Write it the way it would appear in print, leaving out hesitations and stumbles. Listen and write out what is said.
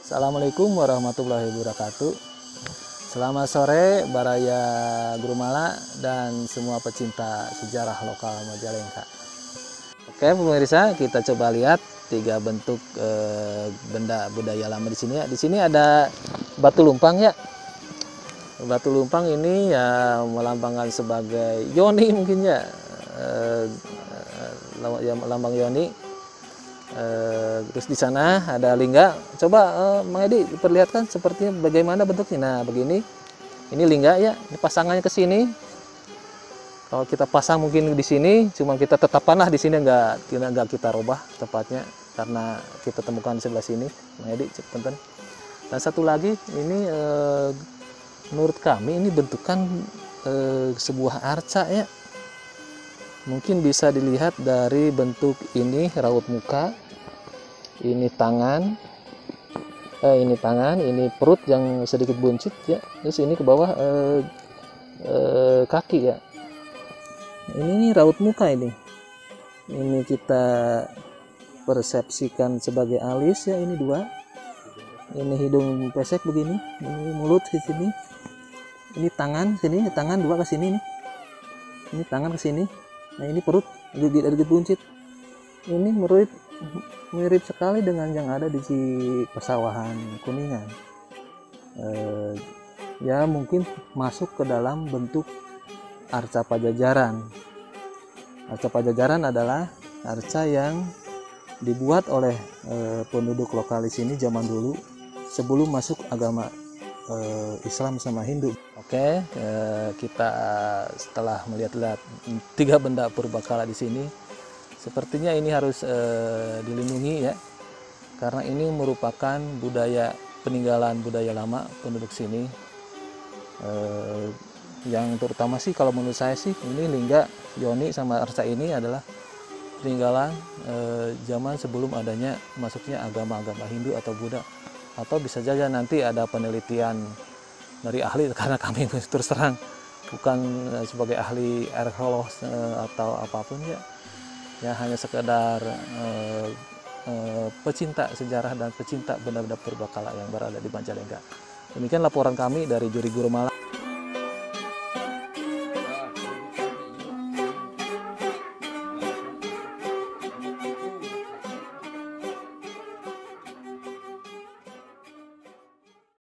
Assalamualaikum warahmatullahi wabarakatuh. Selamat sore Baraya Gurumala dan semua pecinta sejarah lokal Majalengka. Oke pemirsa, kita coba lihat tiga bentuk benda budaya lama di sini ya. Di sini ada batu lumpang ya. Batu lumpang ini ya melambangkan sebagai yoni mungkin ya, lambang yoni. Terus di sana ada lingga. Coba Mang Edi perlihatkan sepertinya bagaimana bentuknya. Nah begini, ini lingga ya. Ini pasangannya ke sini. Kalau kita pasang mungkin di sini, cuma kita tetapkanlah di sini, nggak kita rubah tepatnya karena kita temukan di sebelah sini. Mang Edi punten. Dan satu lagi ini menurut kami ini bentukan sebuah arca ya. Mungkin bisa dilihat dari bentuk ini raut muka, ini tangan, ini perut yang sedikit buncit ya. Terus ini ke bawah kaki ya. Ini raut muka ini. Ini kita persepsikan sebagai alis ya. Ini dua. Ini hidung pesek begini. Ini mulut di sini. Ini tangan sini, tangan dua ke sini nih. Ini tangan ke sini. Nah ini perut sedikit buncit. Ini mirip sekali dengan yang ada di persawahan Kuningan. Ya mungkin masuk ke dalam bentuk arca Pajajaran. Arca Pajajaran adalah arca yang dibuat oleh penduduk lokal di sini zaman dulu sebelum masuk agama Islam sama Hindu. Oke, kita setelah melihat tiga benda purbakala di sini, sepertinya ini harus dilindungi ya, karena ini merupakan peninggalan budaya lama penduduk sini. Yang terutama sih kalau menurut saya sih ini lingga yoni sama arca ini adalah peninggalan zaman sebelum adanya masuknya agama-agama Hindu atau Buddha. Atau bisa saja nanti ada penelitian dari ahli, karena kami terus terang bukan sebagai ahli arkeolog atau apapun ya hanya sekedar pecinta sejarah dan pecinta benda-benda purbakala yang berada di Majalengka. Demikian laporan kami dari Juri Gurumala.